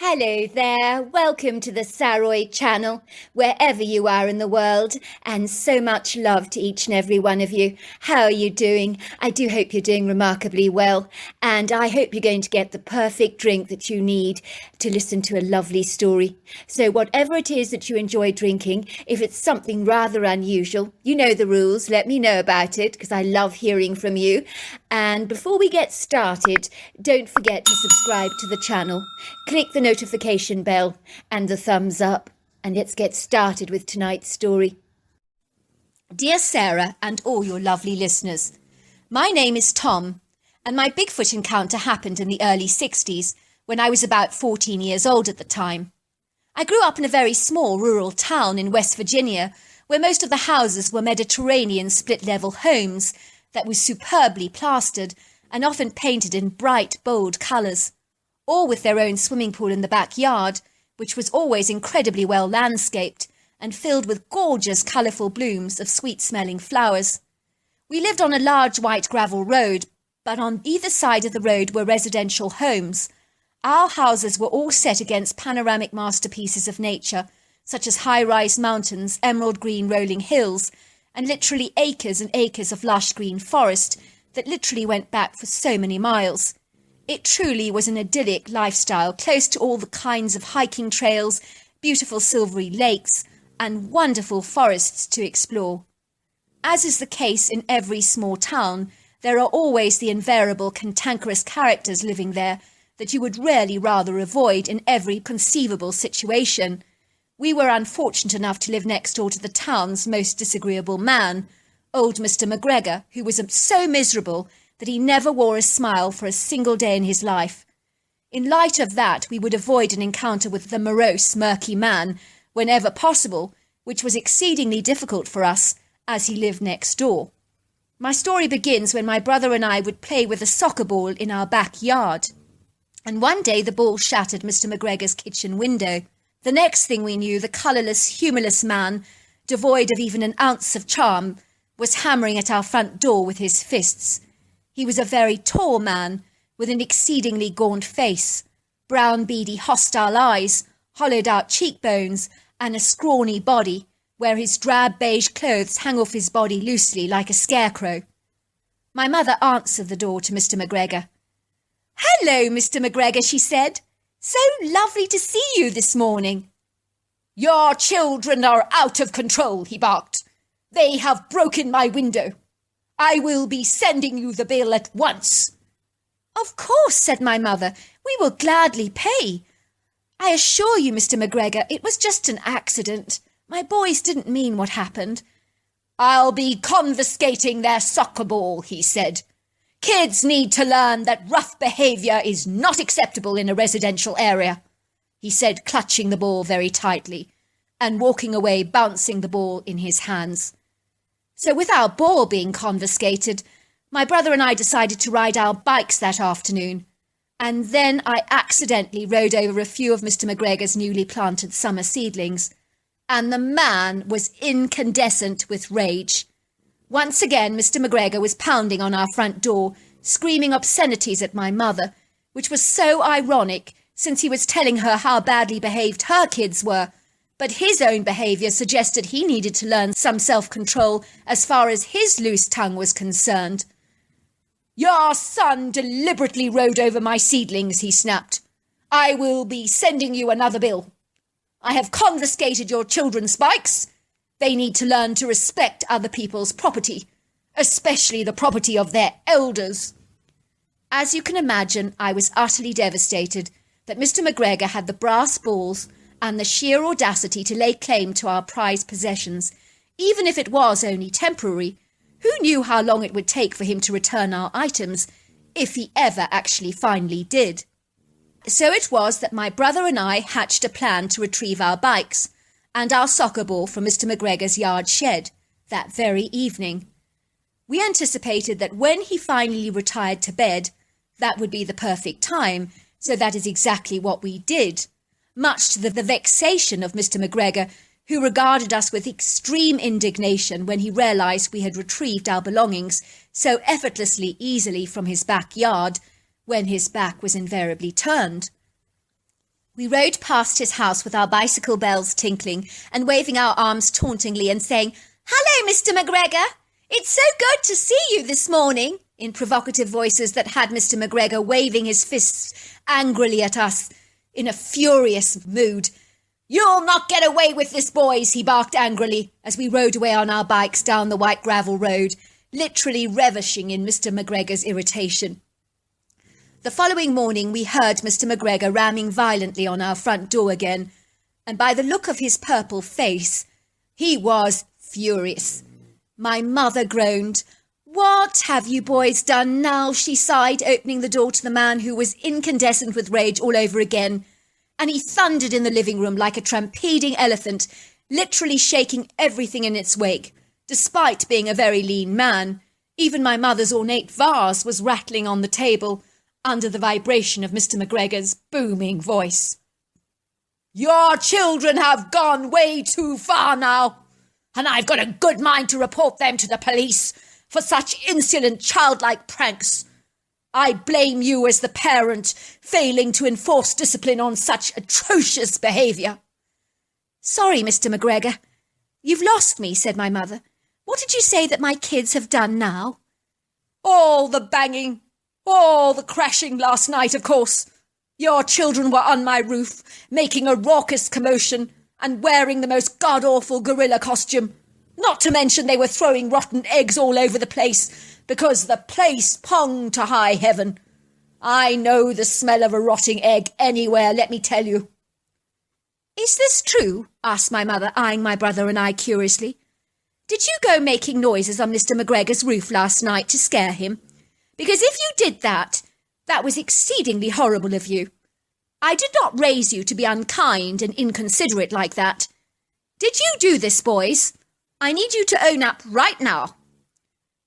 Hello there, welcome to the Saroy channel, wherever you are in the world, and so much love to each and every one of you. How are you doing? I do hope you're doing remarkably well, and I hope you're going to get the perfect drink that you need to listen to a lovely story. So whatever it is that you enjoy drinking, if it's something rather unusual, you know the rules, let me know about it, because I love hearing from you. And before we get started, don't forget to subscribe to the channel. Click the notification bell and the thumbs up, and let's get started with tonight's story. Dear Sarah and all your lovely listeners, my name is Tom, and my Bigfoot encounter happened in the early 60s when I was about 14 years old at the time. I grew up in a very small rural town in West Virginia where most of the houses were Mediterranean split-level homes that were superbly plastered and often painted in bright, bold colours, all with their own swimming pool in the backyard, which was always incredibly well landscaped and filled with gorgeous colourful blooms of sweet-smelling flowers. We lived on a large white gravel road, but on either side of the road were residential homes. Our houses were all set against panoramic masterpieces of nature, such as high-rise mountains, emerald green rolling hills, and literally acres and acres of lush green forest that literally went back for so many miles. It truly was an idyllic lifestyle, close to all the kinds of hiking trails, beautiful silvery lakes, and wonderful forests to explore. As is the case in every small town, there are always the invariable cantankerous characters living there that you would really rather avoid in every conceivable situation. We were unfortunate enough to live next door to the town's most disagreeable man, old Mr. McGregor, who was so miserable that he never wore a smile for a single day in his life. In light of that, we would avoid an encounter with the morose, murky man whenever possible, which was exceedingly difficult for us, as he lived next door. My story begins when my brother and I would play with a soccer ball in our backyard, and one day the ball shattered Mr. McGregor's kitchen window. The next thing we knew, the colourless, humourless man, devoid of even an ounce of charm, was hammering at our front door with his fists. He was a very tall man, with an exceedingly gaunt face, brown, beady, hostile eyes, hollowed-out cheekbones, and a scrawny body, where his drab beige clothes hang off his body loosely like a scarecrow. My mother answered the door to Mr. McGregor. "Hello, Mr. McGregor," she said. "So lovely to see you this morning." "Your children are out of control," he barked. "They have broken my window. I will be sending you the bill at once." "Of course," said my mother. "We will gladly pay. I assure you, Mr. McGregor, it was just an accident. My boys didn't mean what happened." "I'll be confiscating their soccer ball," he said. "Kids need to learn that rough behaviour is not acceptable in a residential area," he said, clutching the ball very tightly and walking away, bouncing the ball in his hands. So with our ball being confiscated, my brother and I decided to ride our bikes that afternoon, and then I accidentally rode over a few of Mr. McGregor's newly planted summer seedlings, and the man was incandescent with rage. Once again, Mr. McGregor was pounding on our front door, screaming obscenities at my mother, which was so ironic since he was telling her how badly behaved her kids were, but his own behaviour suggested he needed to learn some self-control as far as his loose tongue was concerned. "Your son deliberately rode over my seedlings," he snapped. "I will be sending you another bill. I have confiscated your children's bikes. They need to learn to respect other people's property, especially the property of their elders." As you can imagine, I was utterly devastated that Mr. McGregor had the brass balls and the sheer audacity to lay claim to our prized possessions, even if it was only temporary. Who knew how long it would take for him to return our items, if he ever actually finally did? So it was that my brother and I hatched a plan to retrieve our bikes and our soccer ball from Mr. McGregor's yard shed that very evening. We anticipated that when he finally retired to bed, that would be the perfect time, so that is exactly what we did, much to the vexation of Mr. McGregor, who regarded us with extreme indignation when he realised we had retrieved our belongings so effortlessly easily from his backyard, when his back was invariably turned. We rode past his house with our bicycle bells tinkling and waving our arms tauntingly and saying, "Hello, Mr. McGregor! It's so good to see you this morning," in provocative voices that had Mr. McGregor waving his fists angrily at us in a furious mood. "You'll not get away with this, boys," he barked angrily as we rode away on our bikes down the white gravel road, literally relishing in Mr. McGregor's irritation. The following morning we heard Mr. McGregor ramming violently on our front door again, and by the look of his purple face, he was furious. My mother groaned. "What have you boys done now?" she sighed, opening the door to the man who was incandescent with rage all over again, and he thundered in the living room like a trampeding elephant, literally shaking everything in its wake. Despite being a very lean man, even my mother's ornate vase was rattling on the table under the vibration of Mr. McGregor's booming voice. "Your children have gone way too far now, and I've got a good mind to report them to the police for such insolent childlike pranks. I blame you as the parent, failing to enforce discipline on such atrocious behaviour." "Sorry, Mr. McGregor. You've lost me," said my mother. "What did you say that my kids have done now?" "All the banging, all the crashing last night, of course. Your children were on my roof, making a raucous commotion and wearing the most god-awful gorilla costume. Not to mention they were throwing rotten eggs all over the place, because the place ponged to high heaven. I know the smell of a rotting egg anywhere, let me tell you." "Is this true?" asked my mother, eyeing my brother and I curiously. "Did you go making noises on Mr. McGregor's roof last night to scare him? Because if you did that, that was exceedingly horrible of you. I did not raise you to be unkind and inconsiderate like that. Did you do this, boys? I need you to own up right now."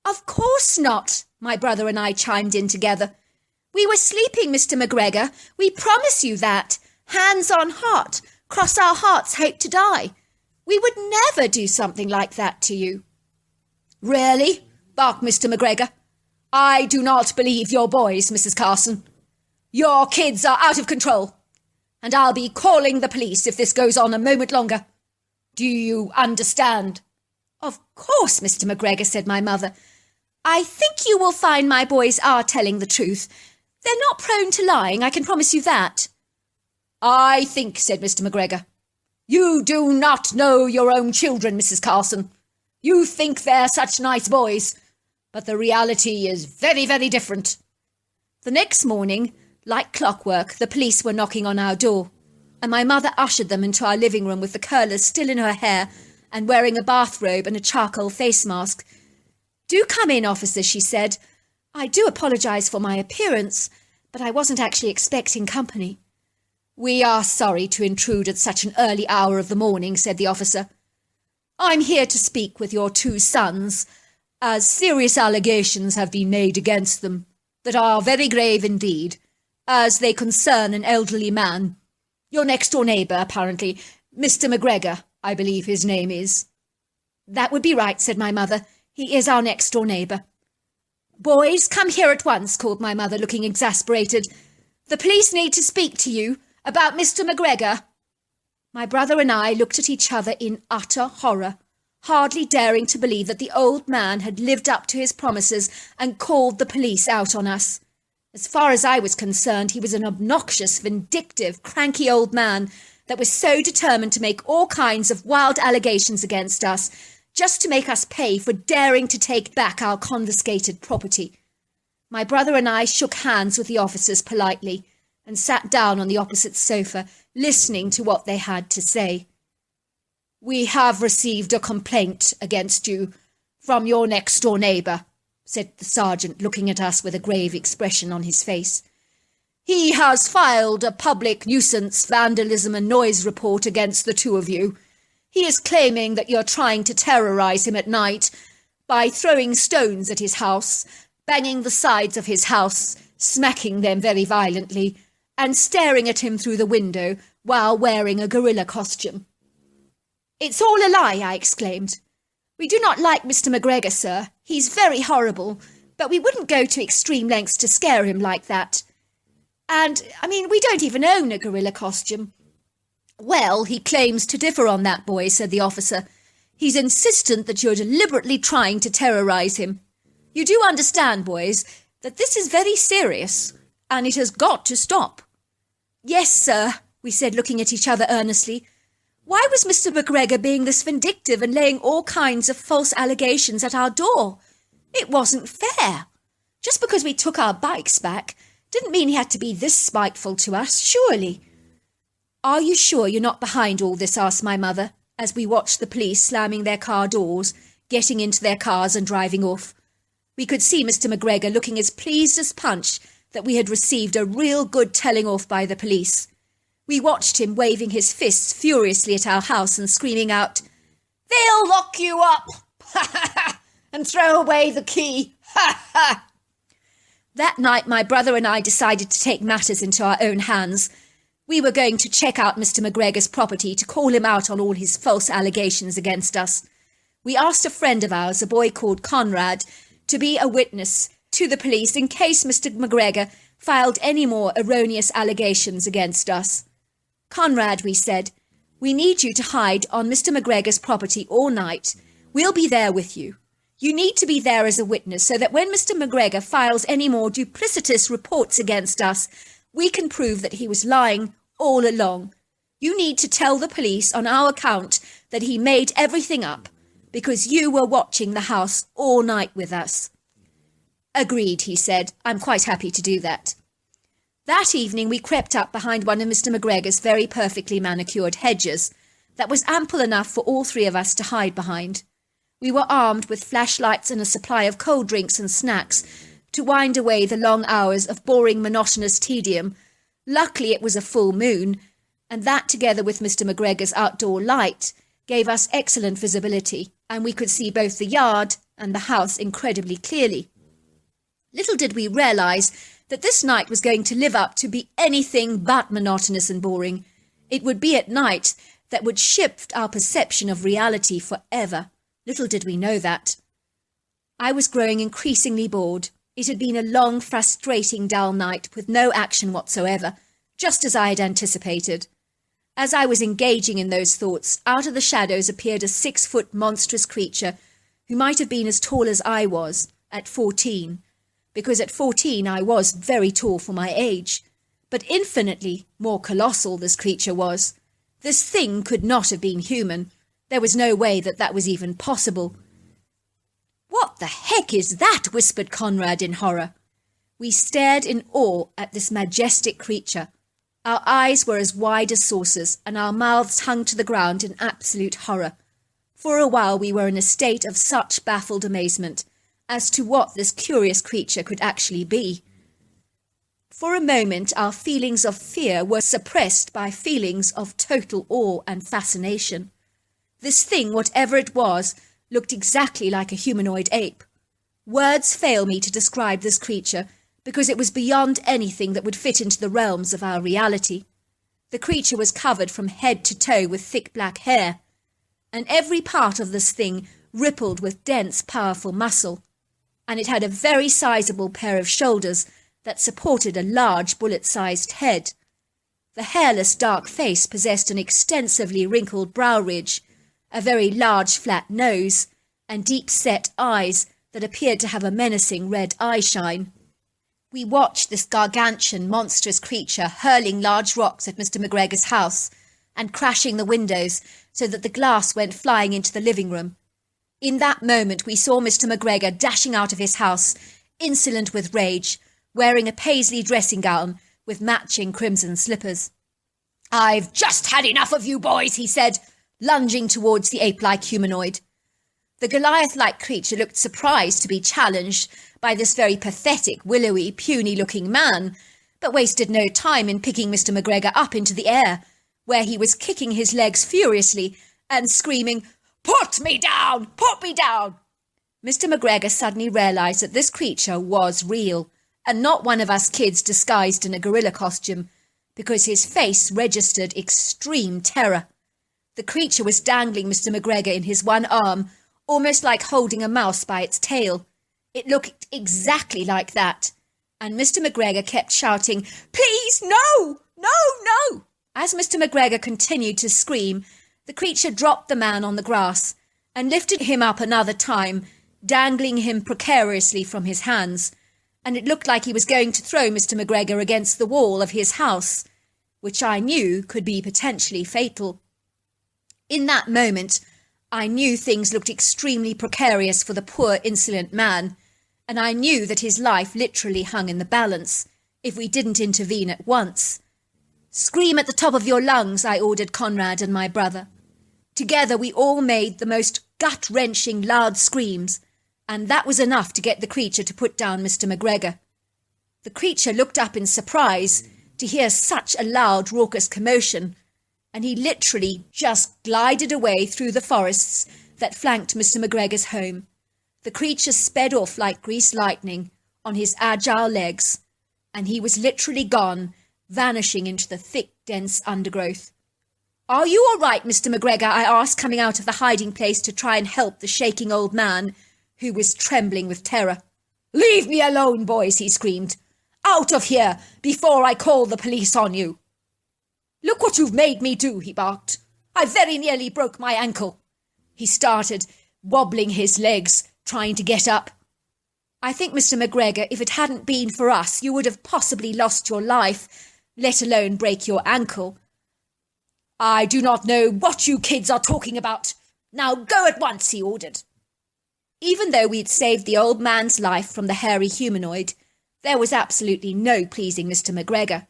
"Of course not," my brother and I chimed in together. "We were sleeping, Mr. McGregor. We promise you that. Hands on heart. Cross our hearts, hope to die. We would never do something like that to you." "Really?" barked Mr. McGregor. "I do not believe your boys, Mrs. Carson. Your kids are out of control, and I'll be calling the police if this goes on a moment longer. Do you understand?" "Of course, Mr. McGregor," said my mother. "I think you will find my boys are telling the truth. They're not prone to lying, I can promise you that." "I think," said Mr. McGregor, "you do not know your own children, Mrs. Carson. You think they're such nice boys, but the reality is very, very different." The next morning, like clockwork, the police were knocking on our door, and my mother ushered them into our living room with the curlers still in her hair and wearing a bathrobe and a charcoal face mask. "Do come in, officer," she said. "I do apologise for my appearance, but I wasn't actually expecting company." "We are sorry to intrude at such an early hour of the morning," said the officer. "I'm here to speak with your two sons, as serious allegations have been made against them that are very grave indeed, as they concern an elderly man. Your next-door neighbour, apparently. Mr. McGregor, I believe his name is." "That would be right," said my mother. "He is our next-door neighbour." "Boys, come here at once," called my mother, looking exasperated. "The police need to speak to you about Mr. McGregor." My brother and I looked at each other in utter horror, hardly daring to believe that the old man had lived up to his promises and called the police out on us. As far as I was concerned, he was an obnoxious, vindictive, cranky old man that was so determined to make all kinds of wild allegations against us, just to make us pay for daring to take back our confiscated property. My brother and I shook hands with the officers politely and sat down on the opposite sofa, listening to what they had to say. "We have received a complaint against you from your next-door neighbour," said the sergeant, looking at us with a grave expression on his face. "He has filed a public nuisance, vandalism and noise report against the two of you. He is claiming that you're trying to terrorise him at night by throwing stones at his house, banging the sides of his house, smacking them very violently, and staring at him through the window while wearing a gorilla costume." "It's all a lie," I exclaimed. "We do not like Mr. McGregor, sir. He's very horrible, but we wouldn't go to extreme lengths to scare him like that." And, we don't even own a gorilla costume. Well, he claims to differ on that, boy, said the officer. He's insistent that you're deliberately trying to terrorise him. You do understand, boys, that this is very serious, and it has got to stop. Yes, sir, we said, looking at each other earnestly. Why was Mr. McGregor being this vindictive and laying all kinds of false allegations at our door? It wasn't fair. Just because we took our bikes back didn't mean he had to be this spiteful to us, surely. Are you sure you're not behind all this, asked my mother, as we watched the police slamming their car doors, getting into their cars and driving off. We could see Mr. McGregor looking as pleased as Punch that we had received a real good telling off by the police. We watched him waving his fists furiously at our house and screaming out, "They'll lock you up! Ha ha ha! And throw away the key! Ha ha!" That night my brother and I decided to take matters into our own hands. We were going to check out Mr. McGregor's property to call him out on all his false allegations against us. We asked a friend of ours, a boy called Conrad, to be a witness to the police in case Mr. McGregor filed any more erroneous allegations against us. Conrad, we said, we need you to hide on Mr. McGregor's property all night. We'll be there with you. You need to be there as a witness so that when Mr. McGregor files any more duplicitous reports against us, we can prove that he was lying all along. You need to tell the police on our account that he made everything up because you were watching the house all night with us. Agreed, he said. I'm quite happy to do that. That evening we crept up behind one of Mr. McGregor's very perfectly manicured hedges that was ample enough for all three of us to hide behind. We were armed with flashlights and a supply of cold drinks and snacks to wind away the long hours of boring, monotonous tedium. Luckily it was a full moon, and that together with Mr. McGregor's outdoor light gave us excellent visibility, and we could see both the yard and the house incredibly clearly. Little did we realise that this night was going to live up to be anything but monotonous and boring. It would be at night that would shift our perception of reality forever. Little did we know that. I was growing increasingly bored. It had been a long, frustrating, dull night with no action whatsoever, just as I had anticipated. As I was engaging in those thoughts, out of the shadows appeared a 6-foot monstrous creature who might have been as tall as I was at 14, because at 14 I was very tall for my age, but infinitely more colossal this creature was. This thing could not have been human. There was no way that that was even possible. "What the heck is that?" whispered Conrad in horror. We stared in awe at this majestic creature. Our eyes were as wide as saucers, and our mouths hung to the ground in absolute horror. For a while we were in a state of such baffled amazement as to what this curious creature could actually be. For a moment our feelings of fear were suppressed by feelings of total awe and fascination. This thing, whatever it was, looked exactly like a humanoid ape. Words fail me to describe this creature because it was beyond anything that would fit into the realms of our reality. The creature was covered from head to toe with thick black hair, and every part of this thing rippled with dense, powerful muscle, and it had a very sizable pair of shoulders that supported a large bullet-sized head. The hairless dark face possessed an extensively wrinkled brow ridge, a very large flat nose, and deep-set eyes that appeared to have a menacing red eye-shine. We watched this gargantuan, monstrous creature hurling large rocks at Mr. McGregor's house and crashing the windows so that the glass went flying into the living room. In that moment we saw Mr. McGregor dashing out of his house, insolent with rage, wearing a paisley dressing gown with matching crimson slippers. "I've just had enough of you boys," he said, lunging towards the ape-like humanoid. The Goliath-like creature looked surprised to be challenged by this very pathetic, willowy, puny-looking man, but wasted no time in picking Mr. McGregor up into the air, where he was kicking his legs furiously and screaming, "Put me down! Put me down!" Mr. McGregor suddenly realised that this creature was real, and not one of us kids disguised in a gorilla costume, because his face registered extreme terror. The creature was dangling Mr. McGregor in his one arm, almost like holding a mouse by its tail. It looked exactly like that, and Mr. McGregor kept shouting, "Please, no! No, no!" As Mr. McGregor continued to scream, the creature dropped the man on the grass and lifted him up another time, dangling him precariously from his hands, and it looked like he was going to throw Mr. McGregor against the wall of his house, which I knew could be potentially fatal. In that moment, I knew things looked extremely precarious for the poor, insolent man, and I knew that his life literally hung in the balance if we didn't intervene at once. "Scream at the top of your lungs," I ordered Conrad and my brother. Together we all made the most gut-wrenching loud screams, and that was enough to get the creature to put down Mr. McGregor. The creature looked up in surprise to hear such a loud, raucous commotion, and he literally just glided away through the forests that flanked Mr. McGregor's home. The creature sped off like greased lightning on his agile legs, and he was literally gone, vanishing into the thick, dense undergrowth. "Are you all right, Mr. McGregor?" I asked, coming out of the hiding place to try and help the shaking old man, who was trembling with terror. "Leave me alone, boys," he screamed. "Out of here, before I call the police on you." "Look what you've made me do," he barked. "I very nearly broke my ankle." He started, wobbling his legs, trying to get up. "I think, Mr. McGregor, if it hadn't been for us, you would have possibly lost your life, let alone break your ankle." "I do not know what you kids are talking about. Now go at once," he ordered. Even though we'd saved the old man's life from the hairy humanoid, there was absolutely no pleasing Mr. McGregor.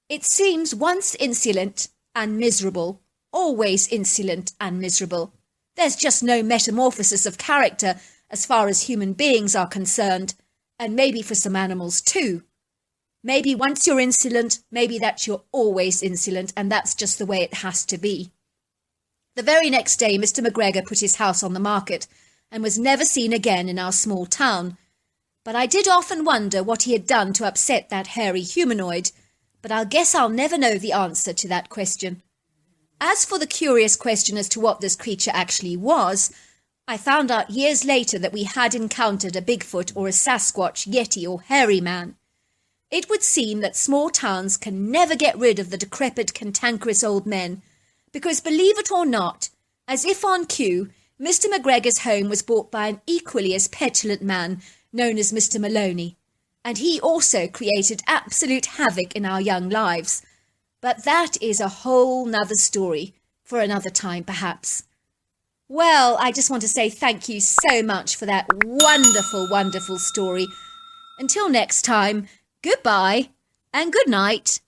It seems once insolent and miserable, always insolent and miserable. There's just no metamorphosis of character as far as human beings are concerned, and maybe for some animals too. Maybe once you're insolent, maybe that you're always insolent, and that's just the way it has to be. The very next day, Mr. McGregor put his house on the market and was never seen again in our small town. But I did often wonder what he had done to upset that hairy humanoid, but I guess I'll never know the answer to that question. As for the curious question as to what this creature actually was, I found out years later that we had encountered a Bigfoot or a Sasquatch, Yeti or hairy man. It would seem that small towns can never get rid of the decrepit, cantankerous old men, because believe it or not, as if on cue, Mr. McGregor's home was bought by an equally as petulant man known as Mr. Maloney, and he also created absolute havoc in our young lives. But that is a whole nother story for another time, perhaps. Well, I just want to say thank you so much for that wonderful, wonderful story. Until next time, goodbye and good night.